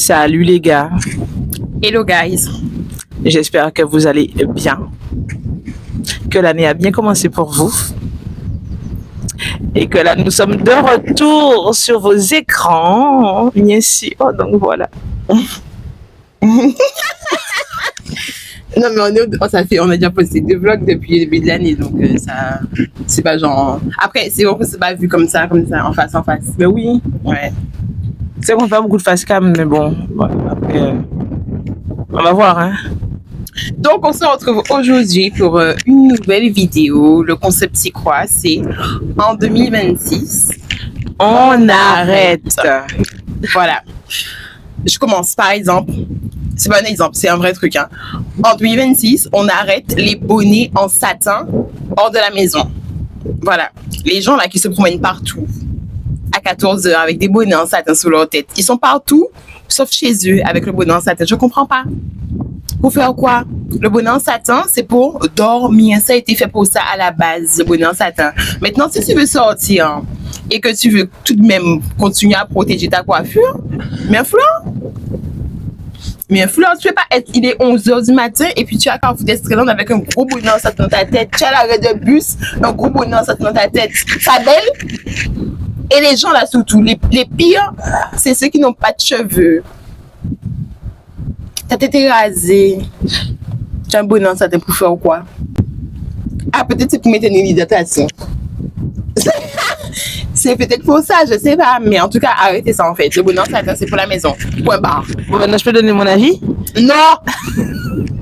Salut les gars, Hello guys. j'espère que vous allez bien, que l'année a bien commencé pour vous et que là nous sommes de retour sur vos écrans, bien sûr, donc voilà. Non mais on a déjà posté 2 vlogs depuis le début de l'année, donc ça, c'est pas genre. Après, c'est vrai que c'est pas vu comme ça, en face. Mais oui, Ouais. c'est qu'on fait beaucoup de face cam, mais bon, voilà, après, on va voir, hein. Donc on se retrouve aujourd'hui pour une nouvelle vidéo. Le concept c'est quoi? C'est en 2026. On arrête. Voilà. Je commence par exemple. C'est pas un exemple, c'est un vrai truc. Hein. En 2026, on arrête les bonnets en satin hors de la maison. Voilà. Les gens là qui se promènent partout à 14h avec des bonnets en satin sous leur tête. Ils sont partout, sauf chez eux avec le bonnet en satin. Je comprends pas. Pour faire quoi? Le bonnet en satin, c'est pour dormir. Ça a été fait pour ça à la base, le bonnet en satin. Maintenant, si tu veux sortir et que tu veux tout de même continuer à protéger ta coiffure, mais un fleur, tu ne peux pas être, il est 11h du matin et puis tu as quand vous êtes avec un gros bonnet en satin dans ta tête, tu as l'arrêt de bus, un gros bonnet en satin dans ta tête. Ça belle? Et les gens là surtout, les pires, c'est ceux qui n'ont pas de cheveux. Ta tête est rasée. Tu as un bonnet en satin pour faire quoi? Ah, peut-être c'est pour mettre une hydratation. C'est peut-être pour ça, je sais pas. Mais en tout cas, arrêtez ça en fait. Le bonnet en satin, c'est pour la maison. Point barre. Bon, maintenant je peux donner mon avis? Non!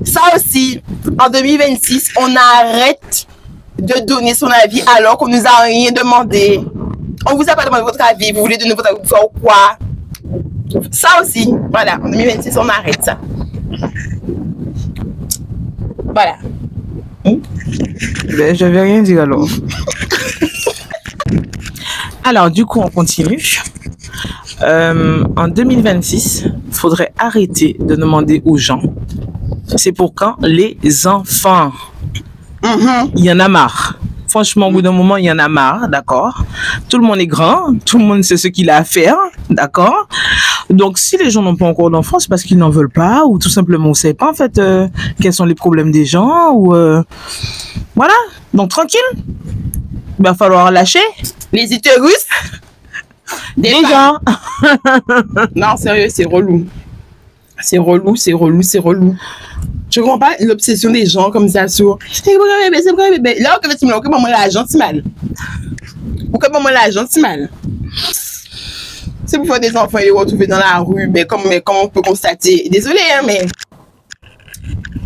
Ça aussi, en 2026, on arrête de donner son avis alors qu'on nous a rien demandé. On vous a pas demandé votre avis. Vous voulez donner votre avis pour faire quoi? Ça aussi, voilà. En 2026, on arrête ça. Voilà. Ben, je vais rien dire alors. Alors, du coup, on continue. En 2026, il faudrait arrêter de demander aux gens. C'est pour quand? Les enfants. Il y en a marre. Franchement, au bout d'un moment, il y en a marre, d'accord? Tout le monde est grand, tout le monde sait ce qu'il a à faire, d'accord? Donc, si les gens n'ont pas encore d'enfants, c'est parce qu'ils n'en veulent pas, ou tout simplement, on ne sait pas, en fait, quels sont les problèmes des gens, ou... Voilà. Donc, tranquille. Il va falloir lâcher. Les utérus Des gens. Non, sérieux, c'est relou. C'est relou. Je comprends pas l'obsession des gens comme ça sur c'est pour un bébé. Là, que tu me l'as maman l'argent, c'est mal. Ou que maman l'argent, c'est mal. C'est pour faire des enfants et les retrouver dans la rue, mais comme on peut constater, désolé, hein, mais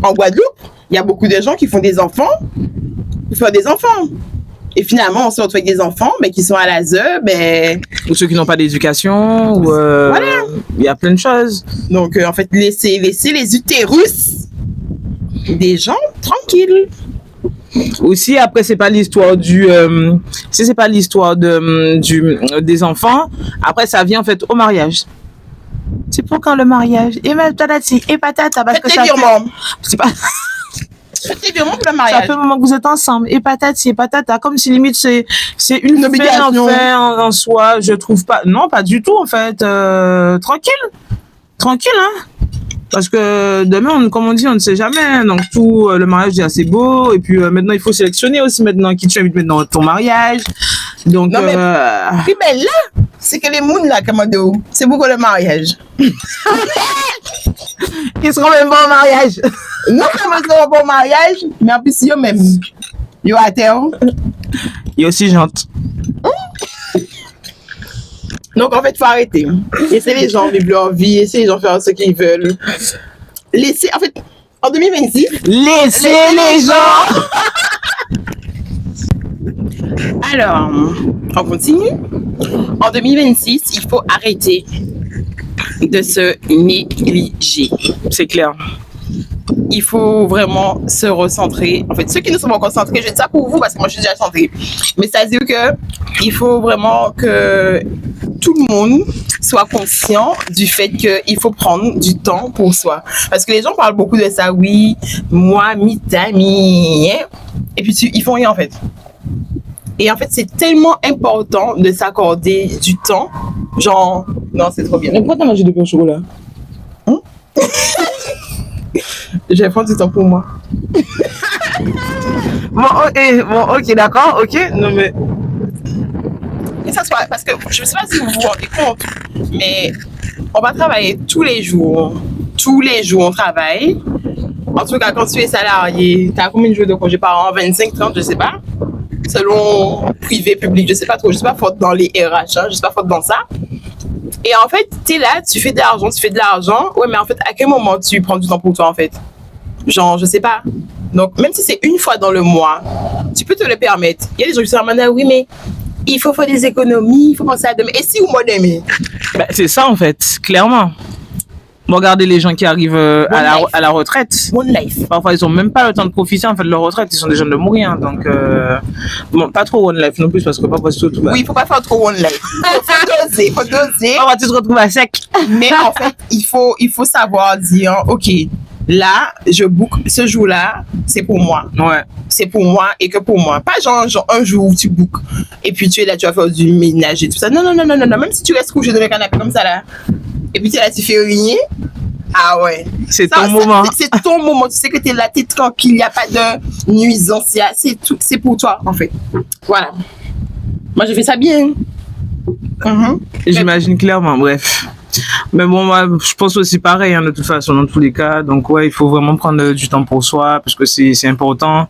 en Guadeloupe, il y a beaucoup de gens qui font des enfants pour faire des enfants. Et finalement, on se retrouve avec des enfants qui sont à l'ASE, ou ceux qui n'ont pas d'éducation, ou voilà. Il y a plein de choses. Donc, en fait, laissez les utérus des gens tranquilles. Aussi, après, c'est pas l'histoire si c'est pas l'histoire des enfants, après, ça vient en fait au mariage. C'est pour quand le mariage? Et même tatati, et patata, parce que ça c'est pas... Faites virement pour le mariage. Ça fait un moment que vous êtes ensemble, et patati, et patata, comme si limite c'est une obligation en soi, je trouve pas. Non, pas du tout, en fait. Tranquille, hein. Parce que demain, comme on dit, on ne sait jamais. Donc, tout le mariage est assez beau. Et puis, maintenant, il faut sélectionner aussi maintenant qui tu invites maintenant à ton mariage. Donc, non, mais là, c'est que les mounes là, Kamado, c'est beaucoup le mariage. Ils seront même pas au mariage. Non, ils seront pas au mariage, mais en plus, ils même. Ils à terre. Ils aussi gentil. Donc, en fait, il faut arrêter. Laissez les gens vivre leur vie, laissez les gens faire ce qu'ils veulent. Laissez, en fait, en 2026, laissez les gens. Alors, on continue. En 2026, il faut arrêter de se négliger. C'est clair. Il faut vraiment se recentrer. En fait, ceux qui ne sont pas concentrés, je dis ça pour vous parce que moi je suis déjà centrée. Mais c'est-à-dire que il faut vraiment que tout le monde soit conscient du fait qu'il faut prendre du temps pour soi. Parce que les gens parlent beaucoup de ça, oui, moi, mi et puis ils font rien en fait. Et en fait, c'est tellement important de s'accorder du temps. Genre, non, c'est trop bien. Mais pourquoi t'as mangé depuis au chocolat? Je vais prendre du temps pour moi. Bon, ok, d'accord, ok. Non, mais. Et ça, c'est parce que je ne sais pas si vous vous rendez compte, mais on va travailler tous les jours. Tous les jours, on travaille. En tout cas, quand tu es salarié, tu as combien de jours de congé par an? 25, 30, je ne sais pas. Selon privé, public, je ne sais pas trop. Je ne suis pas forte dans les RH, hein, je ne suis pas forte dans ça. Et en fait, tu es là, tu fais de l'argent. Ouais, mais en fait, à quel moment tu prends du temps pour toi, en fait? Genre, je sais pas. Donc, même si c'est une fois dans le mois, tu peux te le permettre. Il y a des gens qui se disent, oui, mais il faut faire des économies, il faut penser à demain. Et si au mois demain? Ben, c'est ça, en fait, clairement. Regardez les gens qui arrivent à la retraite. One life. Parfois, ils n'ont même pas le temps de profiter en fait, de leur retraite. Ils sont déjà de mourir. Hein, donc, bon, pas trop one life non plus, parce que pas tout. Oui, il ne faut pas faire trop one life. Il faut doser. On va tu te retrouves à sec. Mais en fait, il faut savoir dire, OK, là, je book ce jour-là, c'est pour moi. Ouais. C'est pour moi et que pour moi. Pas genre un jour où tu bookes et puis tu es là, tu vas faire du ménage et tout ça. Non. Même si tu restes couché dans le canapé comme ça là, et puis tu es là, tu fais rien. Ah ouais. C'est ton moment. C'est ton moment. Tu sais que tu es là, tu es tranquille, il n'y a pas de nuisance. C'est tout, c'est pour toi, en fait. Voilà. Moi, je fais ça bien. J'imagine clairement, bref. Mais bon, moi, je pense aussi pareil, hein, de toute façon, dans tous les cas. Donc, ouais, il faut vraiment prendre du temps pour soi, parce que c'est important.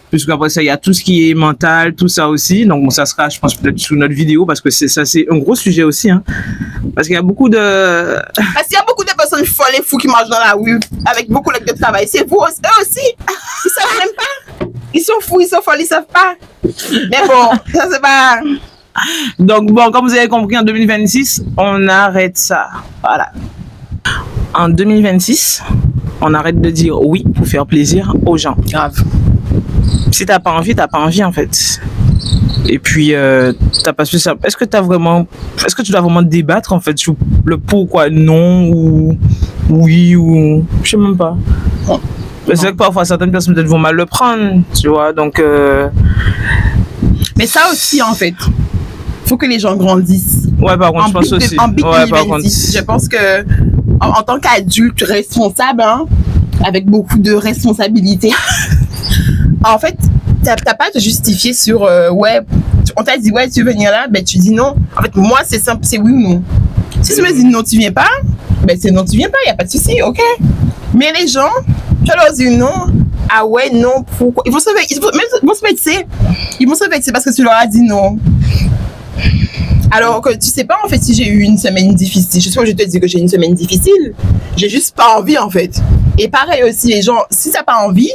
Puisqu'après ça, il y a tout ce qui est mental, tout ça aussi. Donc, bon, ça sera, je pense, peut-être sous notre vidéo, parce que c'est un gros sujet aussi. Hein. Parce qu'il y a beaucoup de... Parce qu'il y a beaucoup de personnes folles et fous qui marchent dans la rue, avec beaucoup de travail. C'est vous, eux aussi. Ils savent même pas. Ils sont fous, ils sont folles, ils savent pas. Mais bon, ça c'est pas... Donc, bon, comme vous avez compris, en 2026, on arrête ça. Voilà. En 2026, on arrête de dire oui pour faire plaisir aux gens. Grave. Si t'as pas envie en fait. Et puis t'as pas su ça. Est-ce que tu dois vraiment débattre en fait sur le pourquoi non ou oui ou je sais même pas. C'est vrai que parfois certaines personnes peut-être vont mal le prendre, tu vois. Donc mais ça aussi en fait, faut que les gens grandissent. Ouais, par contre, je pense aussi. En 2026, je pense que en tant qu'adulte responsable, hein, avec beaucoup de responsabilités. En fait, t'as pas à te justifier sur ouais, on t'a dit ouais, tu veux venir là, ben tu dis non. En fait, moi c'est simple, c'est oui ou non. Si tu me dis non, tu viens pas, ben c'est non, tu viens pas, y a pas de souci, ok. Mais les gens, tu leur dis non, ah ouais, non, pourquoi? Ils vont se vexer. Ils vont se vexer parce que tu leur as dit non. Alors que tu sais pas en fait si j'ai eu une semaine difficile. Je sais pas, je te dis que j'ai une semaine difficile. J'ai juste pas envie en fait. Et pareil aussi, les gens, si t'as pas envie,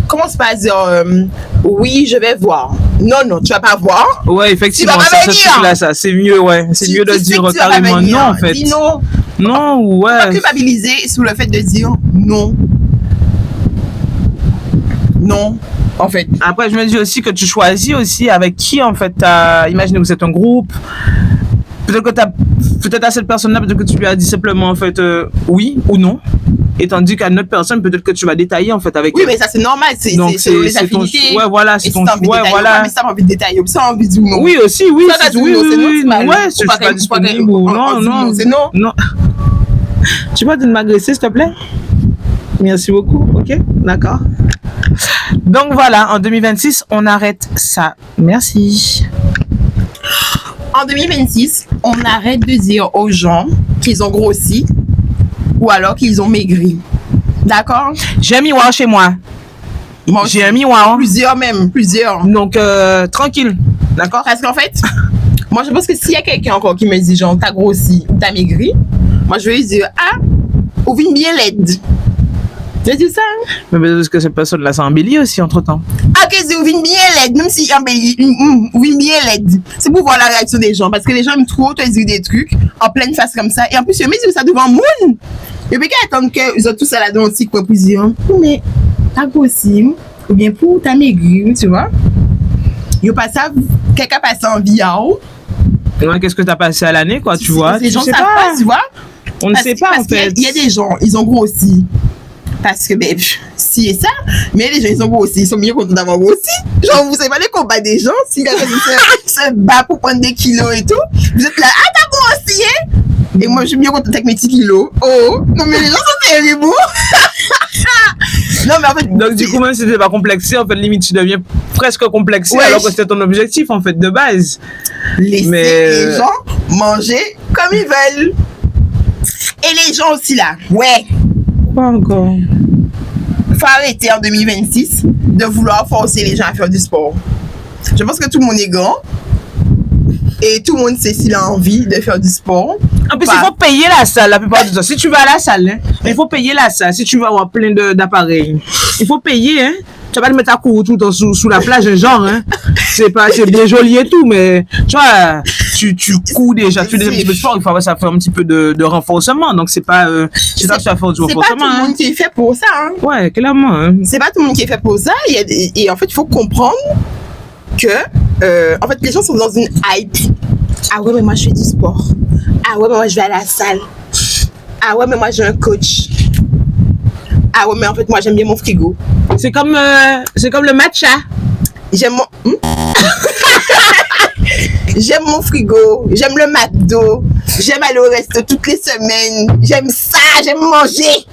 commence pas à dire oui, je vais voir. Non, tu vas pas voir. Ouais, effectivement, ça c'est mieux, ouais. C'est mieux de dire carrément non en fait. Dis non. Non, ouais. Pas culpabiliser sur le fait de dire non. Non, en fait. Après, je me dis aussi que tu choisis aussi avec qui, en fait, imaginez que c'est un groupe. Peut-être à cette personne-là, peut-être que tu lui as dit simplement, en fait, oui ou non. Et tandis qu'à une autre personne, peut-être que tu vas détailler, en fait, avec oui, mais ça, c'est normal. C'est les affinités. Ouais, voilà, c'est ton... Ouais, voilà. Mais ça, envie de détailler. Ça, envie de dire non. Oui, aussi, oui. Ça, oui, c'est non. Ouais, si je suis pas disponible ou non. C'est non. Non. Tu peux m'agresser, s'il te plaît? Merci beaucoup. Ok, d'accord. Donc voilà, en 2026, on arrête ça. Merci. En 2026, on arrête de dire aux gens qu'ils ont grossi ou alors qu'ils ont maigri. D'accord? J'ai un miroir chez moi. J'ai un miroir. Plusieurs. Donc, tranquille. D'accord? Parce qu'en fait, moi, je pense que s'il y a quelqu'un encore qui me dit, genre, t'as grossi ou t'as maigri, moi, je vais lui dire, ah, ou vine bien laide. Tu as dit ça? Mais parce que cette personne-là s'est embellie aussi entre-temps. Ah, ok, c'est ou vine bien laide, même si embellie, ou vine bien laide. C'est pour voir la réaction des gens, parce que les gens aiment trop te dire des trucs en pleine face comme ça. Et en plus, ils me disent ça devant monde. Et puis, quand ils attendent qu'ils ont tous à la dentiste pour dire, mais t'as grossi, ou bien pour t'as maigri, tu vois. Ils passent ça, quelqu'un passe en viao. Ouais, qu'est-ce que t'as passé à l'année, quoi, tu vois? Les gens savent pas, tu vois. On ne sait pas, en fait. Il y a des gens, ils ont grossi. Parce que, ben, si et ça, mais les gens, ils sont grossis, ils sont mieux contents d'avoir grossi. Genre, vous savez pas les combats des gens, si quelqu'un se bat pour prendre des kilos et tout, vous êtes là, ah, t'as grossi, hein? Et moi, je suis bien contente avec mes petits kilos. Oh, non, mais les gens sont terribles. Non, mais en fait. Donc, du coup, même si t'es pas complexé, en fait, limite, tu deviens presque complexé Ouais, alors que c'était ton objectif, en fait, de base. Laisser Mais- les gens manger comme ils veulent. Et les gens aussi là. Ouais. Pas encore. Faut arrêter en 2026 de vouloir forcer les gens à faire du sport. Je pense que tout le monde est grand. Et tout le monde sait s'il a envie de faire du sport. En plus, Pas. il faut payer la salle la plupart du temps. Si tu vas à la salle, hein, il faut payer la salle. Si tu vas avoir plein d'appareils, il faut payer. Hein. Tu vas pas te mettre à courir tout le temps sous la plage, genre. Hein. C'est bien joli et tout, mais tu vois, tu cours déjà, tu fais un petit peu de sport, il faut ça fait un petit peu de renforcement. Donc, c'est pas tu vas faire du C'est pas tout renforcement. le monde qui est fait pour ça. Hein. Ouais, clairement. Hein. C'est pas tout le monde qui est fait pour ça. Et en fait, il faut comprendre que en fait, les gens sont dans une hype. Ah ouais, mais moi, je fais du sport. Ah ouais, mais moi, je vais à la salle. Ah ouais, mais moi, j'ai un coach. Ah ouais, mais en fait, moi, j'aime bien mon frigo. C'est comme le matcha. J'aime mon... J'aime mon frigo. J'aime le McDo. J'aime aller au resto toutes les semaines. J'aime ça. J'aime manger.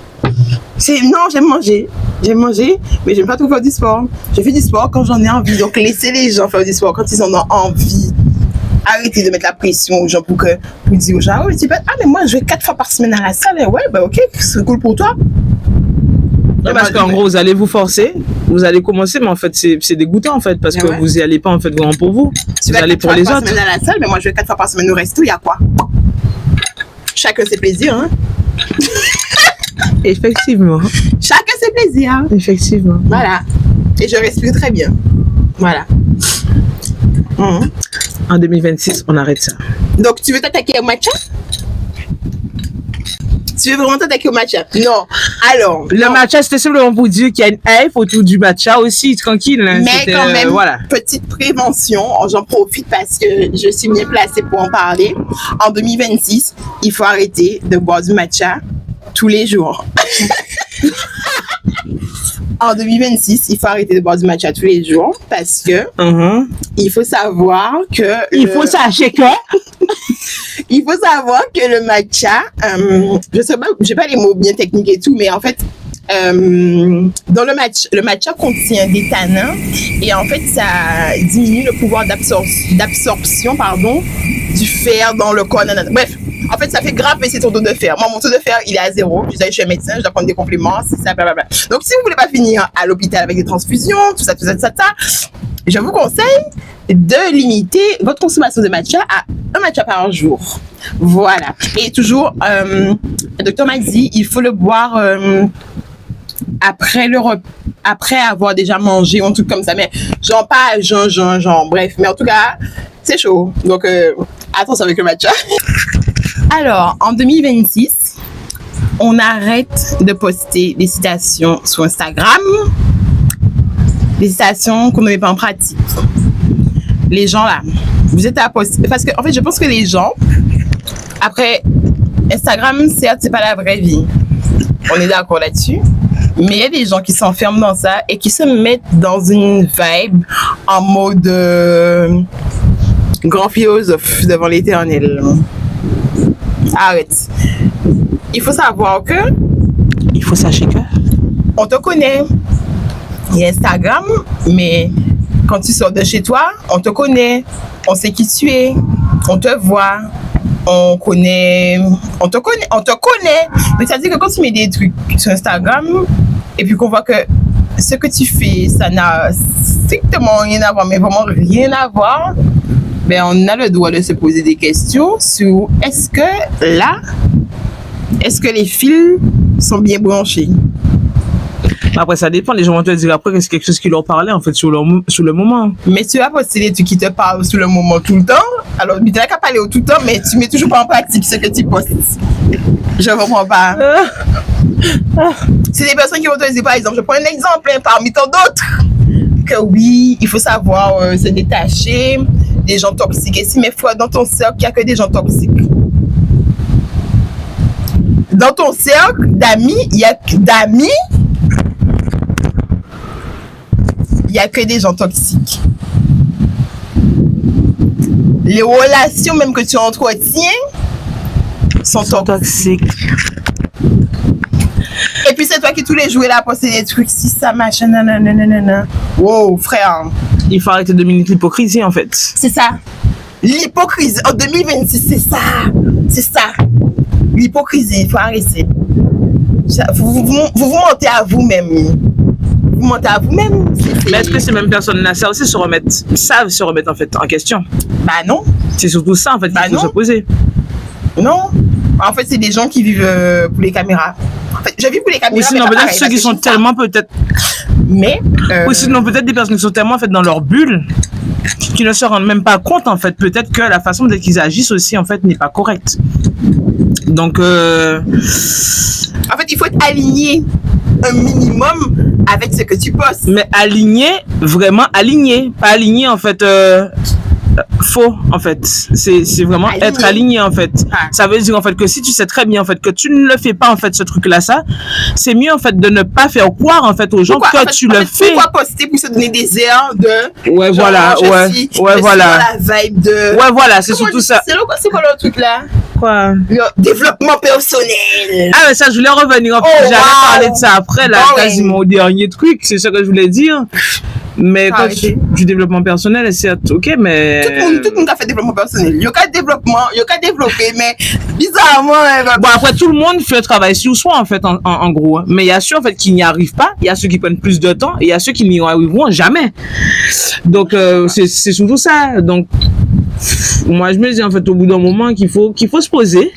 Non, j'aime manger. J'aime manger, mais j'aime pas trop faire du sport. Je fais du sport quand j'en ai envie. Donc, laissez les gens faire du sport quand ils en ont envie. Arrêtez de mettre la pression aux gens pour dire aux gens, ah, mais moi, je vais 4 fois par semaine à la salle. Ouais, bah ok, c'est cool pour toi. Ouais, parce qu'en gros, vous allez vous forcer, vous allez commencer, mais en fait, c'est dégoûtant, en fait, parce que vous y allez pas, en fait, vraiment pour vous. Tu Vous vas allez 4 pour fois les par autres. semaine à la salle, mais moi, je vais 4 fois par semaine au resto, il y a quoi? Chacun ses plaisirs, hein. Effectivement. Chacun ses plaisirs. Effectivement. Voilà. Et je respire très bien. Voilà. Mhm. En 2026, on arrête ça. Donc, tu veux t'attaquer au matcha? Tu veux vraiment t'attaquer au matcha? Non. Alors. Le non. matcha, c'était simplement pour dire qu'il y a une hype autour du matcha aussi, tranquille. Hein. Mais C'était, quand même, voilà. petite prévention, j'en profite parce que je suis bien placée pour en parler. En 2026, il faut arrêter de boire du matcha tous les jours. En 2026, il faut arrêter de boire du matcha tous les jours parce que il faut savoir que sachez que il faut savoir que le matcha, je sais pas, j'ai pas les mots bien techniques et tout, mais en fait, dans le matcha contient des tanins et en fait, ça diminue le pouvoir d'absorption, du fer dans le corps. Bref, en fait, ça fait grave baisser ton taux de fer. Moi, mon taux de fer, il est à 0. Je suis un médecin, je dois prendre des compléments, c'est ça, blablabla. Donc, si vous voulez pas finir à l'hôpital avec des transfusions, tout ça, je vous conseille de limiter votre consommation de matcha à un matcha par jour. Voilà. Et toujours, le docteur m'a dit, il faut le boire après avoir déjà mangé ou un truc comme ça. Mais genre pas genre, bref. Mais en tout cas, c'est chaud. Donc, attention avec le matcha. Alors, en 2026, on arrête de poster des citations sur Instagram. Des citations qu'on ne met pas en pratique. Les gens là, vous êtes à poster. Parce que, en fait, je pense que les gens, après, Instagram, certes, c'est pas la vraie vie. On est d'accord là-dessus. Mais il y a des gens qui s'enferment dans ça et qui se mettent dans une vibe en mode grand philosophe devant l'éternel. Arrête. Il faut savoir que il faut sachez que on te connaît. Il y a Instagram, mais quand tu sors de chez toi, on te connaît. On sait qui tu es. On te voit. On te connaît. Mais ça veut dire que quand tu mets des trucs sur Instagram et puis qu'on voit que ce que tu fais, ça n'a strictement rien à voir, mais vraiment rien à voir, ben on a le droit de se poser des questions sur est-ce que les fils sont bien branchés? après, ça dépend. Les gens vont te dire après que c'est quelque chose qui leur parlait, en fait, sur le moment. Mais tu vas poster des trucs qui te parlent sur le moment tout le temps. Alors, tu n'as qu'à parler au tout le temps, mais tu mets toujours pas en pratique ce que tu postes. Je comprends pas. C'est des personnes qui vont te dire, par exemple, je prends un exemple parmi tant d'autres, que oui, il faut savoir se détacher des gens toxiques. Et si, mais foi, dans ton cercle, il n'y a que des gens toxiques. Dans ton cercle d'amis, il y a que des gens toxiques. Les relations même que tu entretiens, sont Sont toxiques. toxiques. Et puis c'est toi qui tous les jours là poster des trucs, si ça machin, nanana. Wow, frère. Il faut arrêter de minutes l'hypocrisie en fait. C'est ça. L'hypocrisie. En 2026, c'est ça. C'est ça. L'hypocrisie, il faut arrêter. Vous mentez à vous-même. Vous mentez à vous-même. Mais est-ce que ces mêmes personnes-là savent se remettre en fait en question? Bah non. C'est surtout ça en fait qu'il faut se poser. Non. En fait, c'est des gens qui vivent pour les caméras. En fait, je vis pour les caméras. Ou sinon peut-être ceux qui sont tellement peut-être. Mais. Ou sinon peut-être des personnes qui sont tellement en fait dans leur bulle qui ne se rendent même pas compte en fait. Peut-être que la façon dont ils agissent aussi en fait n'est pas correcte. Donc. En fait, il faut être aligné un minimum avec ce que tu postes. Mais aligné, vraiment aligné, pas aligné en fait. Faux en fait, c'est vraiment Aligné. être aligné en fait. Ça veut dire en fait que si tu sais très bien en fait que tu ne le fais pas en fait ce truc là, ça c'est mieux en fait de ne pas faire croire en fait aux gens que tu le fais. Pourquoi poster pour se donner des airs de ouais genre, voilà ouais voilà la vibe de ouais voilà c'est surtout ça. C'est quoi le truc là? Quoi? Le développement personnel. Ah mais ça je voulais revenir en fait. J'allais parler de ça après là quasiment au dernier truc, c'est ça que je voulais dire. Mais quand du développement personnel, c'est ok, mais. Tout le monde a fait développement personnel. Il y a qu'à développer, mais bizarrement. Bon, après, tout le monde fait le travail sur soi, en fait, en gros. Hein. Mais il y a ceux, en fait, qui n'y arrivent pas. Il y a ceux qui prennent plus de temps. Et il y a ceux qui n'y arriveront jamais. Donc, c'est surtout ça. Donc, moi, je me dis, en fait, au bout d'un moment, qu'il faut se poser.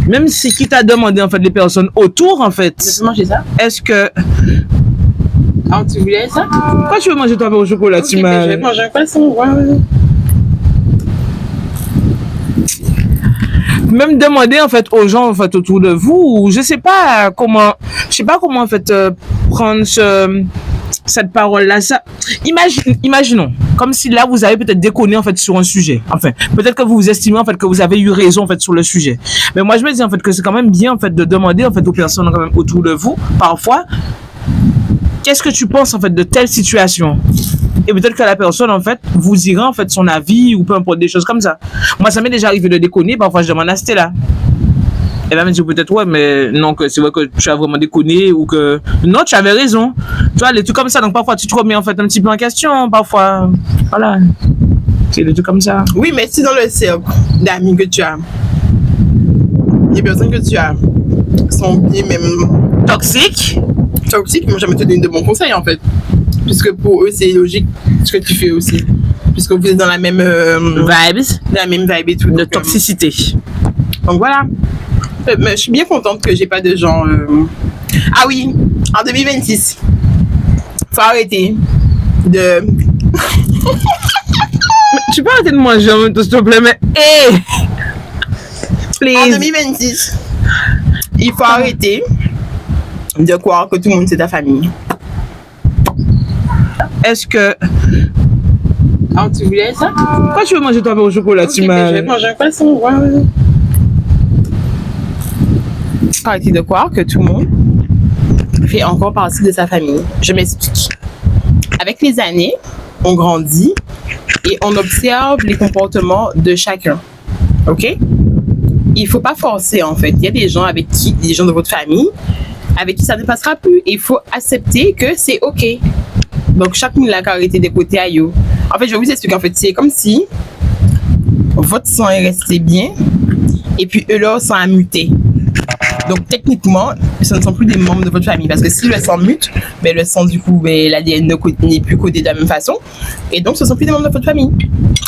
Même si qui t'a demandé, en fait, les personnes autour, en fait. Je peux manger ça? Est-ce que. Ah, tu voulais ça? Pourquoi tu veux manger toi au chocolat? Okay, je vais manger un poisson. Ouais. Même demander en fait aux gens en fait autour de vous, ou je sais pas comment en fait prendre cette parole là. Ça, imaginons comme si là vous avez peut-être déconné en fait sur un sujet. Enfin, peut-être que vous estimez en fait que vous avez eu raison en fait sur le sujet. Mais moi je me dis en fait que c'est quand même bien en fait de demander en fait aux personnes quand même autour de vous parfois. Qu'est-ce que tu penses en fait de telle situation? Et peut-être que la personne en fait vous dira en fait son avis ou peu importe des choses comme ça. Moi ça m'est déjà arrivé de déconner, parfois je demande à Stella. Elle va me dire peut-être ouais mais non que c'est vrai que tu as vraiment déconné ou que non tu avais raison. Tu vois les trucs comme ça, donc parfois tu te remets en fait un petit peu en question, parfois voilà. C'est des trucs comme ça. Oui mais si dans le cercle d'amis que tu as, les personnes que tu as sont bien même toxiques, ils m'ont jamais te donné de bons conseils en fait. Puisque pour eux, c'est logique ce que tu fais aussi. Puisque vous êtes dans la même vibe et tout. De toxicité. Donc voilà. Mais je suis bien contente que j'ai pas de gens. Ah oui, en 2026, faut arrêter de. Tu peux arrêter de manger en même temps, s'il te plaît, mais. Hey! Please. En 2026, il faut arrêter de croire que tout le monde c'est ta famille. Est-ce que. Ah, tu voulais ça? Pourquoi tu veux manger toi au chocolat? Okay, je vais manger un poisson. Ouais. Arrêtez de croire que tout le monde fait encore partie de sa famille. Je m'explique. Avec les années, on grandit et on observe les comportements de chacun. Ok? Il faut pas forcer en fait. Il y a des gens de votre famille avec qui ça ne passera plus. Et il faut accepter que c'est ok. Donc, chaque monde a arrêté de côté à you. En fait, je vais vous expliquer. En fait, c'est comme si votre sang est resté bien et puis eux, leur sang a muté. Donc, techniquement, ce ne sont plus des membres de votre famille. Parce que si le sang mute, ben, le sang, du coup, ben, l'ADN n'est plus codé de la même façon. Et donc, ce ne sont plus des membres de votre famille.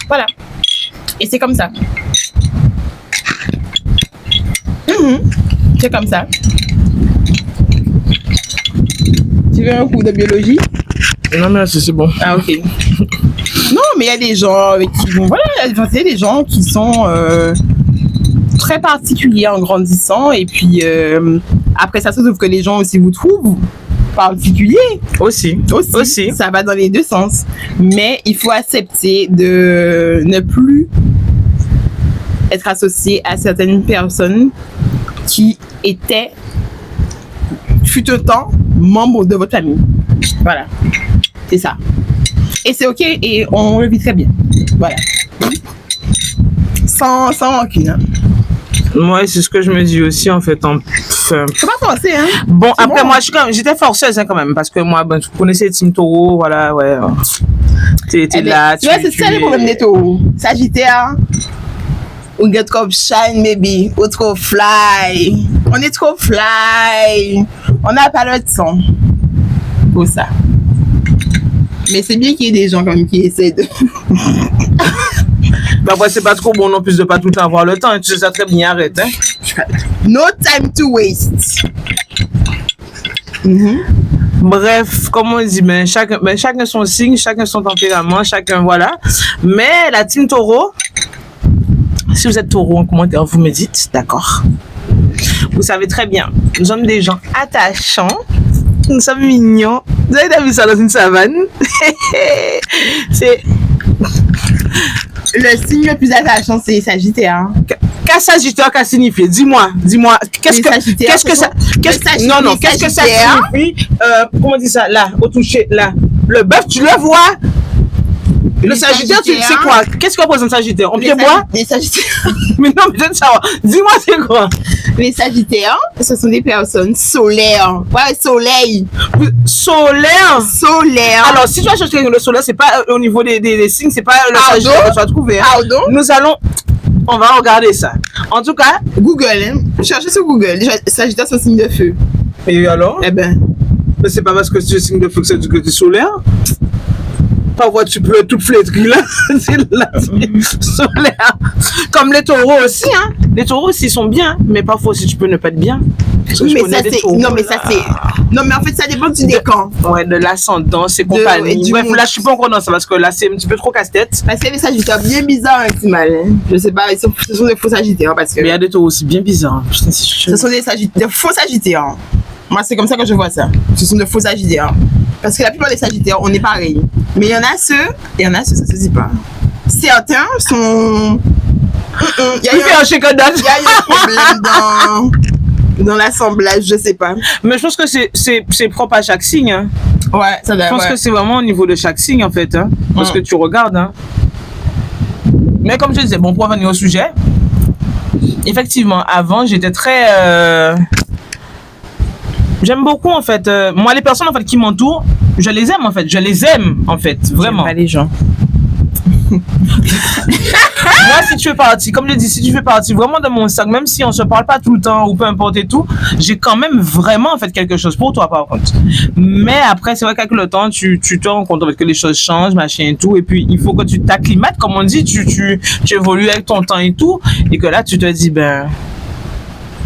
Voilà. Et c'est comme ça. C'est comme ça. Tu veux un cours de biologie? Non, merci, c'est bon. Ah, ok. Non, mais il y a des gens qui vont. Voilà, il y a des gens qui sont très particuliers en grandissant. Et puis, après, ça se trouve que les gens aussi vous trouvent particuliers. Aussi. Ça va dans les deux sens. Mais il faut accepter de ne plus être associé à certaines personnes qui étaient, fut un temps, membres de votre famille. Voilà. C'est ça. Et c'est ok et on le vit très bien. Voilà. Sans rancune. Hein. Ouais, c'est ce que je me dis aussi, en fait. Enfin, Faut pas forcer, hein. bon, C'est après, bon. moi, j'étais forceuse, hein, quand même, parce que moi, ben, tu connaissais Team Taureau, voilà, ouais. T'es Eh ben, là, tu vois, c'est ça le problème des taureaux. Sagittaire, we get trop shine, baby. Ou trop fly. On est trop fly. On n'a pas le temps pour ça. Mais c'est bien qu'il y ait des gens comme qui essaient de. Ben, après, c'est pas trop bon non plus de pas tout le temps avoir le temps, hein, tu sais ça très bien, arrête, hein. No time to waste. Bref, comme on dit, ben, chacun son signe, chacun son tempérament, chacun, voilà. Mais la team taureau, si vous êtes taureau en commentaire, vous me dites, d'accord. Vous savez très bien, nous sommes des gens attachants, nous sommes mignons. Vous avez déjà vu ça dans une savane? C'est... Le signe le plus attachant, c'est Sagittaire. Qu'est-ce que Sagittaire qu'a signifié? Dis-moi, qu'est-ce Les que, Sagittaires, qu'est-ce que ce ça, sont- qu'est-ce les Sagi- non, les qu'est-ce que ça Sagittaires. signifie? Comment on dit ça? Là, au toucher, là. Le bœuf, tu le vois? Le Les Sagittaire, c'est Sagittaires. quoi? Qu'est-ce qu'on représente Sagittaire? En pied bois? Les Sagittaires. Mais non, mais je veux savoir. Dis-moi, c'est quoi? Les Sagittaires, ce sont des personnes solaires. Ouais, soleil. Solaire. Solaire. Alors, si tu vas chercher le solaire, c'est pas au niveau des signes, c'est pas le Pardon? Sagittaire que tu vas trouver. Hein. Pardon? On va regarder ça. En tout cas, Google, hein. Cherchez sur Google. Les Sagittaires sont signe de feu. et alors? Eh ben. Mais c'est pas parce que tu es signe de feu que c'est du côté solaire. Parfois, tu peux être toute flétrie là. C'est la solaire. Comme les taureaux aussi, hein. Les taureaux aussi sont bien, mais parfois aussi tu peux ne pas être bien. Parce que je Mais connais ça, des c'est. taureaux, Non, mais ça, là. c'est. Non, mais en fait, ça dépend du décan. Ouais, de l'ascendance et et compagnie. du Bref, monde. là, je suis pas encore dans ça parce que là, c'est un petit peu trop casse-tête. Parce que les Sagittaires bien bizarres, un petit mal. Hein. Je sais pas, ce sont des faux Sagittaires. Parce que Mais il y a des taureaux aussi bien bizarres. Hein. Putain, c'est ce sont des faux Sagittaires. Moi, c'est comme ça que je vois ça. Ce sont de faux Sagittaires. Parce que la plupart des Sagittaires, on est pareil. Mais il y en a ceux, ça se dit pas. Certains sont. Il y a eu un chécodate. un problème dans l'assemblage, je sais pas. Mais je pense que c'est propre à chaque signe. Hein. Ouais, ça doit Je pense que c'est vraiment au niveau de chaque signe en fait. Hein. Parce que tu regardes. Hein. Mais comme je disais, bon, pour revenir au sujet, effectivement, avant, j'étais très. J'aime beaucoup en fait. Moi, les personnes en fait qui m'entourent, je les aime en fait. Je les aime en fait, vraiment. Pas les gens. Moi, si tu fais partie, comme je dis, si tu fais partie vraiment de mon cercle, même si on se parle pas tout le temps ou peu importe et tout, j'ai quand même vraiment fait quelque chose pour toi par contre. Mais après, c'est vrai qu'avec le temps, tu te rends compte en fait, que les choses changent, machin et tout, et puis il faut que tu t'acclimates, comme on dit, tu évolues avec ton temps et tout, et que là, tu te dis, ben,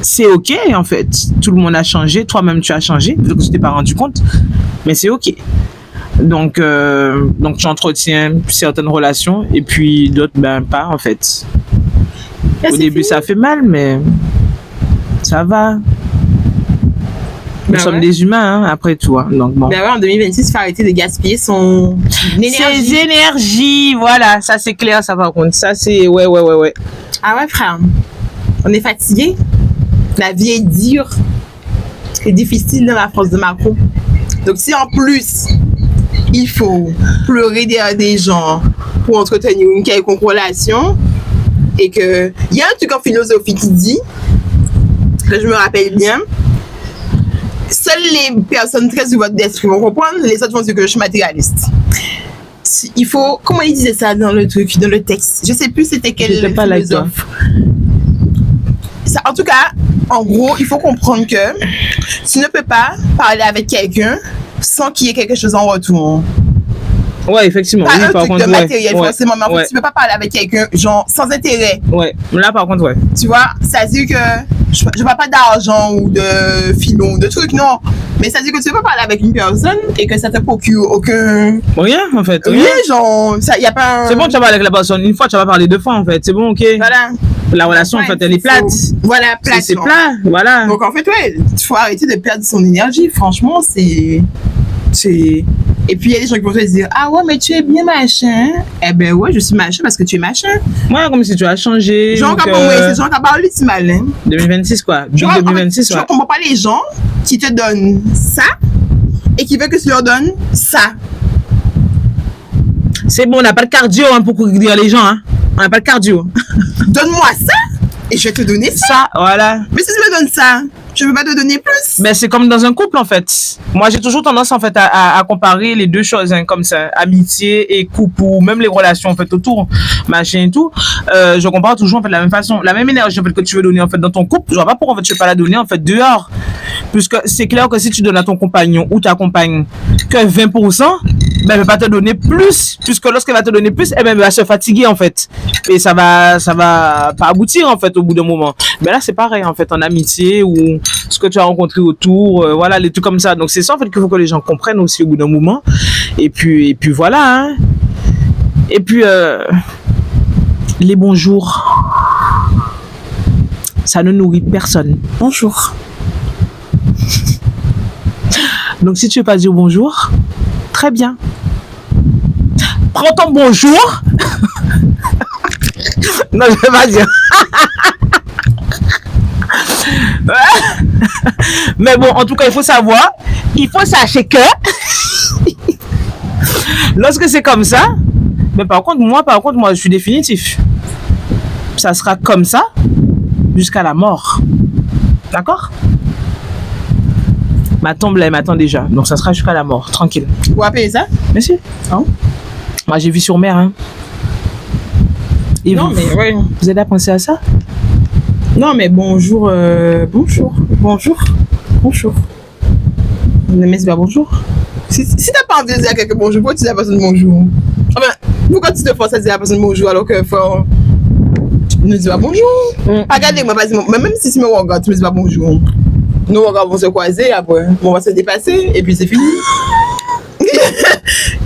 c'est ok en fait. Tout le monde a changé, toi-même tu as changé, vu que tu t'es pas rendu compte, mais c'est ok. Donc tu entretiens certaines relations et puis d'autres, ben pas en fait. Au début, ça fait mal, mais ça va. Nous sommes des humains, hein, après tout. Hein, donc bon. Ben ouais, en 2026, il faut arrêter de gaspiller son énergie. Ses énergies, voilà, ça c'est clair, ça par contre. Ça c'est, ouais. Ah ouais, frère. On est fatigué. La vie est dure. C'est difficile dans la France de Macron. Donc si en plus, il faut pleurer derrière des gens pour entretenir une quelconque relation, et que il y a un truc en philosophie qui dit, que je me rappelle bien, seules les personnes très ouvertes d'esprit vont comprendre, les autres vont dire que je suis matérialiste. Il faut, comment il disait ça dans le truc, dans le texte, je sais plus c'était quel J'étais pas là avec toi. philosophe. Ça, en tout cas, en gros, il faut comprendre que tu ne peux pas parler avec quelqu'un sans qu'il y ait quelque chose en retour. Ouais, effectivement. Pas Oui, un par truc contre, de matériel ouais, forcément, mais en fait, ouais, tu peux pas parler avec quelqu'un genre sans intérêt. ouais. Là, par contre, ouais. Tu vois, ça dit que je parle pas d'argent ou de filon ou de trucs, non. Mais ça dit que tu peux pas parler avec une personne et que ça te procure aucun. Rien, en fait. Oui, Rien. genre, ça, y a pas un. C'est bon, tu vas parler avec la personne une fois, tu vas parler deux fois, en fait. C'est bon, ok. Voilà. La relation, en Ouais, fait, elle est plate. Voilà, plate. C'est genre. plat, voilà. Donc en fait, ouais, il faut arrêter de perdre son énergie. Franchement, c'est. Et puis il y a des gens qui vont te dire, ah ouais, mais tu es bien machin. Eh ben ouais, je suis machin parce que tu es machin. Moi, comme si tu as changé. Genre, donc, comme ouais, c'est genre qui parle du mal. Hein. 2026, quoi. Tu vois, 2026, je ouais. comprends pas les gens qui te donnent ça et qui veulent que tu leur donnes ça. C'est bon, on n'a pas de cardio hein, pour dire les gens. Hein. On n'a pas de cardio. Donne-moi ça Et je vais te donner ça. Ça, voilà. Mais si tu me donnes ça, je ne veux pas te donner plus. Ben, c'est comme dans un couple, en fait. Moi, j'ai toujours tendance, en fait, à comparer les deux choses, hein, comme ça. Amitié et couple, ou même les relations, en fait, autour, machin et tout. Je compare toujours, en fait, de la même façon. La même énergie, en fait, que tu veux donner, en fait, dans ton couple, je vois pas pourquoi, en fait, tu veux pas la donner, en fait, dehors. Puisque c'est clair que si tu donnes à ton compagnon ou ta compagne que 20%, ben, elle va pas te donner plus. Puisque lorsqu'elle va te donner plus, eh ben, elle va se fatiguer, en fait. Et ça va pas aboutir, en fait, au bout d'un moment. Mais là, c'est pareil, en fait, en amitié ou ce que tu as rencontré autour, voilà, les trucs comme ça. Donc, c'est ça, en fait, qu'il faut que les gens comprennent aussi au bout d'un moment. Et puis voilà, hein. Et puis, les bonjours, ça ne nourrit personne. Bonjour. Donc, si tu veux pas dire bonjour, très bien. Prends ton bonjour. Non, je vais pas dire. Mais bon, en tout cas, il faut savoir, il faut sachez que lorsque c'est comme ça, mais par contre, moi, je suis définitif. Ça sera comme ça jusqu'à la mort. D'accord? Ma tombe là, elle m'attend déjà. Donc ça sera jusqu'à la mort. Tranquille. Vous appelez ça? Monsieur? Hein? Moi, j'ai vu sur mer. Hein. Et Non, vous, mais ouais. vous avez à penser à ça? Non, mais bonjour. Bonjour. Mais c'est pas bonjour. Si t'as pas envie de dire à quelqu'un bonjour, pourquoi tu dis à la personne bonjour? Enfin, pourquoi tu te forces à dire à la personne bonjour alors que faut... tu ne dis pas bonjour? Regardez-moi, mais même si tu me regardes, tu me dis pas bonjour. Nos regards vont se croiser, après, on va se dépasser, et puis c'est fini.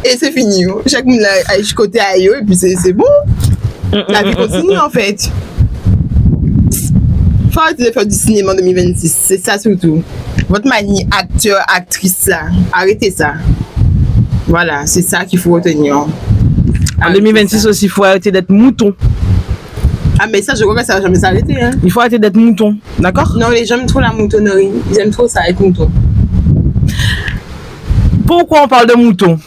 Et c'est fini. Chaque monde a chicoté à eux, et puis c'est bon. La vie continue, en fait. Faut arrêter de faire du cinéma en 2026, c'est ça surtout. Votre manie acteur, actrice là, arrêtez ça. Voilà, c'est ça qu'il faut retenir. En 2026 aussi, il faut arrêter d'être mouton. Ah, mais ça, je crois que ça va jamais s'arrêter. Hein. Il faut arrêter d'être mouton, d'accord? Non, les gens aiment trop la moutonnerie. Ils aiment trop ça, être mouton. Pourquoi on parle de mouton?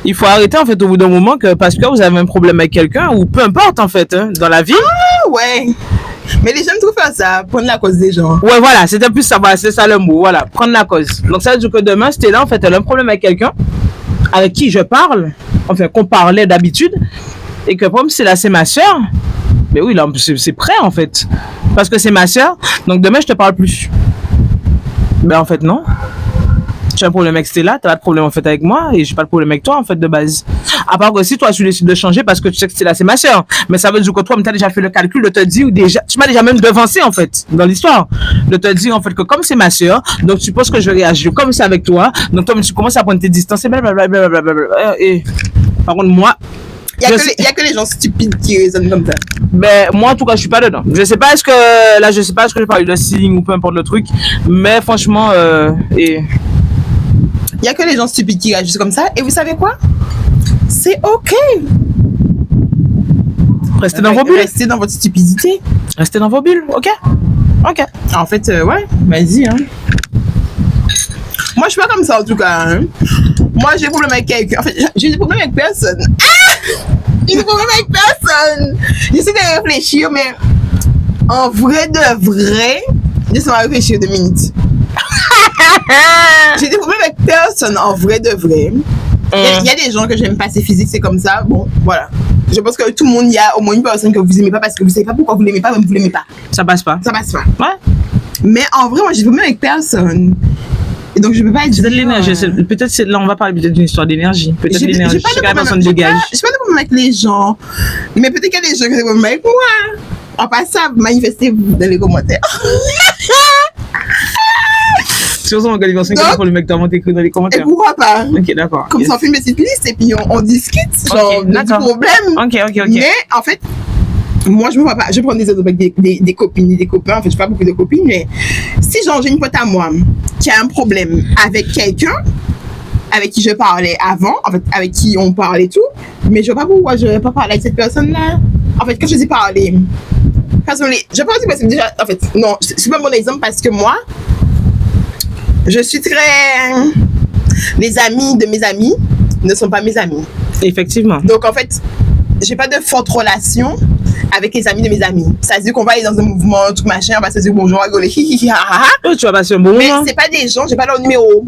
Il faut arrêter en fait au bout d'un moment que parce que vous avez un problème avec quelqu'un ou peu importe en fait hein, dans la vie. Ah ouais. Mais les gens aiment trop faire ça, prendre la cause des gens. Ouais voilà, c'était plus ça, voilà, c'est ça le mot, voilà, prendre la cause. Donc ça veut dire que demain, c'était là en fait, elle a un problème avec quelqu'un avec qui je parle, enfin qu'on parlait d'habitude, et que comme c'est là c'est ma soeur, mais oui là c'est prêt en fait, parce que c'est ma soeur, donc demain je te parle plus. Ben en fait non. Tu as un problème avec Stella, tu as pas de problème en fait avec moi et j'ai pas de problème avec toi en fait de base. À part que si toi tu décides de changer parce que tu sais que Stella c'est ma soeur, mais ça veut dire que toi tu as déjà fait le calcul de te dire ou déjà tu m'as déjà même devancé en fait dans l'histoire de te dire en fait que comme c'est ma soeur, donc tu penses que je réagis comme ça avec toi, donc toi tu commences à prendre tes distances et blablabla. Et par contre moi il y a que les gens stupides qui raisonnent comme ça. Mais moi en tout cas je suis pas dedans. Je sais pas est-ce que là je sais pas est-ce que je parle de signe ou peu importe le truc, mais franchement il y a que les gens stupides qui réagissent comme ça. Et vous savez quoi? C'est ok. Restez dans vos bulles. Restez dans votre stupidité. Restez dans vos bulles, ok? Ok. En fait, ouais, vas-y. Hein. Moi, je suis pas comme ça en tout cas. Hein. Moi, j'ai des problèmes avec quelqu'un. En fait, j'ai des problèmes avec personne. Ah! J'ai des problèmes avec personne. J'essaie de réfléchir, mais en vrai de vrai, laisse-moi réfléchir 2 minutes. J'ai des problèmes avec personne en vrai de vrai. Il y a des gens que j'aime pas, c'est physique, c'est comme ça. Bon, voilà. Je pense que tout le monde, il y a au moins une personne que vous aimez pas parce que vous savez pas pourquoi vous l'aimez pas, même vous l'aimez pas. Ça passe pas. Ça passe pas. Ouais. Mais en vrai, moi, j'ai des problèmes avec personne. Et donc, je peux pas être. C'est de l'énergie. Peut-être là, on va parler peut-être d'une histoire d'énergie. Peut-être l'énergie. Je sais que la personne dégage. Je sais pas de problème avec les gens. Mais peut-être qu'il y a des gens qui ont des problèmes avec moi. En passant, manifestez-vous dans les commentaires. Si on a des personnes qui ont des problèmes avec toi, on t'écrit dans les commentaires. Et pourquoi pas? Ok, d'accord. Comme ça, on fait une petite liste et puis on discute. Genre, du problème. Ok. Mais en fait, moi, je me vois pas. Je prends des exemples avec des copines et des copains. En fait, je n'ai pas beaucoup de copines, mais si j'ai une pote à moi qui a un problème avec quelqu'un avec qui je parlais avant, en fait, avec qui on parlait tout, mais je ne vois pas pourquoi je ne vais pas parler avec cette personne-là. En fait, quand je dis parler, je pense que c'est déjà. En fait, non, c'est pas un bon exemple parce que moi, je suis très. Les amis de mes amis ne sont pas mes amis. Effectivement. Donc, en fait, j'ai pas de forte relation avec les amis de mes amis. Ça veut dire qu'on va aller dans un mouvement, tout machin, on va se dire bonjour, on va rigoler, hi hi hi ha ha ha. Oh, tu vas passer un bon Mais moment. c'est pas des gens, j'ai pas leur numéro.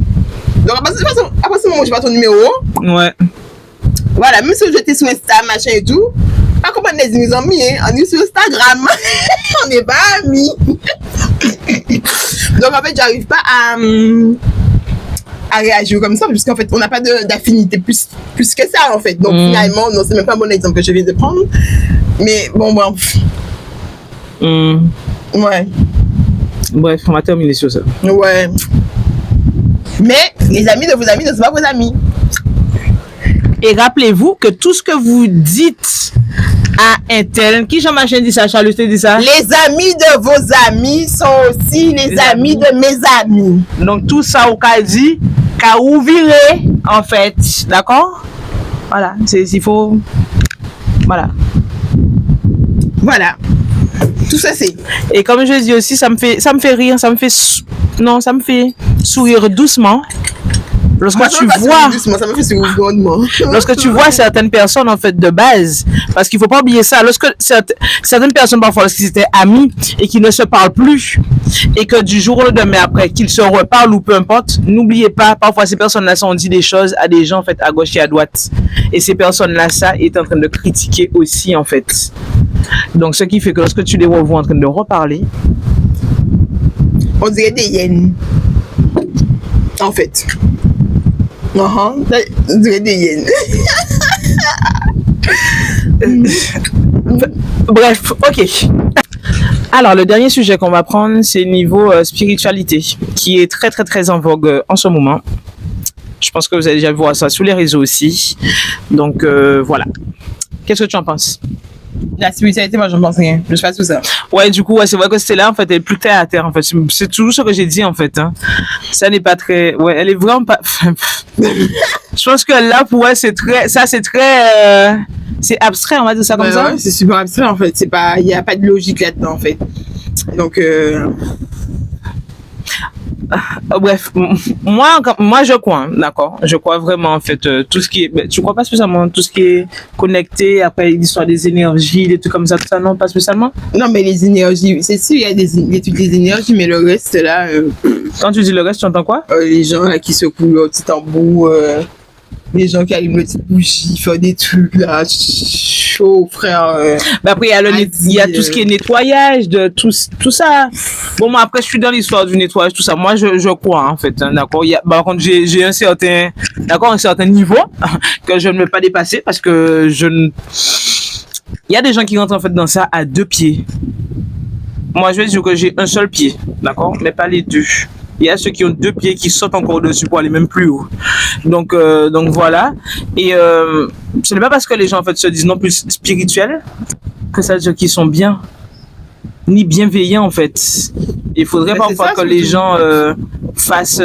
Donc après ce moment où j'ai pas ton numéro, Ouais. voilà, même si j'étais sur Insta, machin et tout, pas comment on est des amis, hein, on est sur Instagram, on n'est pas amis. Donc en fait, j'arrive pas à réagir comme ça, puisqu'en fait, on n'a pas d'affinité plus que ça, en fait. Donc finalement, non, c'est même pas un bon exemple que je viens de prendre. Mais bon, ouais. Bref, on va terminer sur ça. Ouais. Mais les amis de vos amis ne sont pas vos amis. Et rappelez-vous que tout ce que vous dites à un tel, qui Jean-Machin dit ça, Charles dit ça? Les amis de vos amis sont aussi les amis de mes amis. Donc tout ça au cas dit, qu'à vous virer, en fait. D'accord? Voilà, il faut... Voilà. Voilà. Tout ça, c'est... Et comme je dis aussi, ça me fait rire, ça me fait sourire doucement. Lorsque tu vois, ça me fait sourire grandement. lorsque tu vois certaines personnes en fait de base, parce qu'il faut pas oublier ça, lorsque certaines personnes parfois lorsqu'ils étaient amis et qui ne se parlent plus et que du jour au lendemain après qu'ils se reparlent ou peu importe, n'oubliez pas, parfois ces personnes-là sont dit des choses à des gens en fait à gauche et à droite et ces personnes-là ça est en train de critiquer aussi en fait. Donc ce qui fait que lorsque tu les revois en train de reparler, on dirait des hyènes. En fait. On dirait des hyènes. Bref, ok. Alors, le dernier sujet qu'on va prendre, c'est niveau spiritualité, qui est très, très, très en vogue en ce moment. Je pense que vous avez déjà vu ça sur les réseaux aussi. Donc, voilà. Qu'est-ce que tu en penses? La spiritualité, moi, j'en pense rien. Je fais tout ça. Ouais, du coup, ouais, c'est vrai que c'est là, en fait, elle est plus terre à terre, en fait. C'est toujours ce que j'ai dit, en fait. Hein. Ça n'est pas très... Ouais, elle est vraiment pas... Je pense que là, pour elle, c'est très... Ça, c'est très... C'est abstrait, on va dire ça comme ça. Ouais, c'est super abstrait, en fait. C'est pas... Il n'y a pas de logique là-dedans, en fait. Donc... Bref, moi je crois, d'accord. Je crois vraiment en fait tout ce qui est. Tu crois pas spécialement tout ce qui est connecté après l'histoire des énergies, des trucs comme ça, tout ça, non, pas spécialement. Non, mais les énergies, c'est sûr, il y a des énergies, mais le reste là. Quand tu dis le reste, tu entends quoi? Les gens là qui secouent le petit tambour, les gens qui allument le petit bougie, font des trucs là, chaud, frère. Mais après, il y a tout ce qui est nettoyage, de tout ça. Bon, moi, après, je suis dans l'histoire du nettoyage, tout ça. Moi, je crois, en fait, hein, d'accord. Par contre, j'ai un certain niveau que je ne veux pas dépasser parce que il y a des gens qui rentrent, en fait, dans ça à 2 pieds. Moi, je vais dire que j'ai un seul pied, d'accord, mais pas les 2. Il y a ceux qui ont 2 pieds qui sautent encore dessus pour aller même plus haut. Donc voilà. Et ce n'est pas parce que les gens en fait se disent non plus spirituels que ça veut dire qu'ils sont bien ni bienveillants en fait. Il faudrait parfois que les gens fassent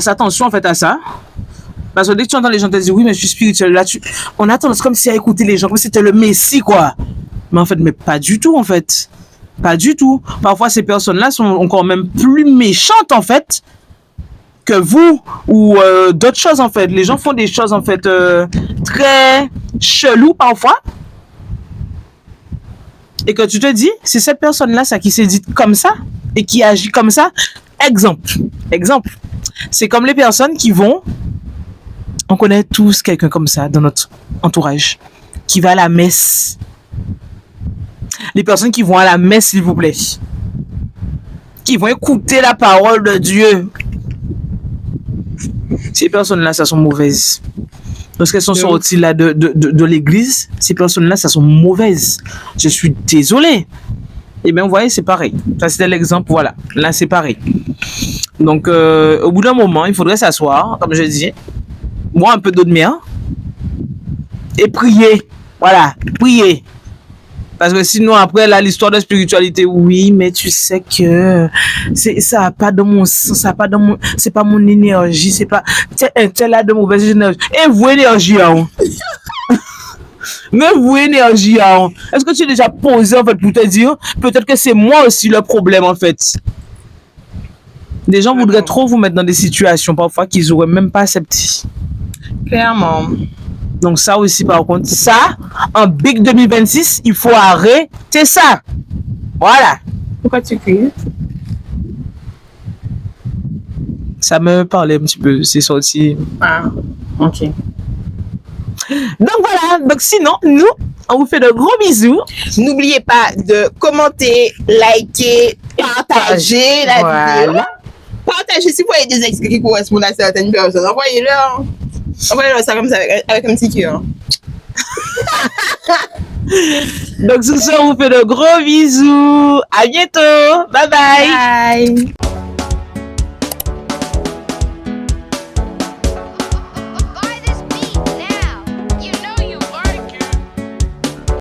attention en fait à ça. Parce que dès que tu entends les gens te dire oui mais je suis spirituel, là on a tendance comme si à écouter les gens comme si c'était le Messie quoi. Mais en fait mais pas du tout en fait. Pas du tout. Parfois, ces personnes-là sont encore même plus méchantes, en fait, que vous ou d'autres choses, en fait. Les gens font des choses, en fait, très cheloues, parfois. Et que tu te dis, c'est cette personne-là, ça, qui s'est dit comme ça et qui agit comme ça. Exemple. C'est comme les personnes qui vont... On connaît tous quelqu'un comme ça dans notre entourage, qui va à la messe. Les personnes qui vont à la messe, s'il vous plaît, qui vont écouter la parole de Dieu, ces personnes-là, ça sont mauvaises. Lorsqu'elles sont sorties là de l'église, ces personnes-là, ça sont mauvaises. Je suis désolé. Et bien, vous voyez, c'est pareil. Ça, c'était l'exemple, voilà. Là, c'est pareil. Donc, au bout d'un moment, il faudrait s'asseoir, comme je dis, boire un peu d'eau de mer et prier. Voilà, prier. Parce que sinon, après, là, l'histoire de spiritualité, oui, mais tu sais que ça n'a pas de mon sens, c'est pas mon énergie, c'est pas, tel a de mauvaise énergie. Et vous, énergie, hein? Mais vous, énergie, hein? Est-ce que tu es déjà posé, en fait, pour te dire, peut-être que c'est moi aussi le problème, en fait? Des gens voudraient trop vous mettre dans des situations, parfois, qu'ils n'auraient même pas accepté. Clairement. Donc ça aussi, par contre, ça, en Big 2026, il faut arrêter ça. Voilà. Pourquoi tu cries? Ça me parlait un petit peu, c'est sorti. Ah, ok. Donc voilà, donc sinon, nous, on vous fait de gros bisous. N'oubliez pas de commenter, liker, partager la vidéo. Partagez si vous voyez des extraits qui correspondent à certaines personnes. Envoyez-leur. Envoyez-leur ça comme ça avec un petit cœur. Donc ce soir, on vous fait de gros bisous. À bientôt. Bye bye. Bye.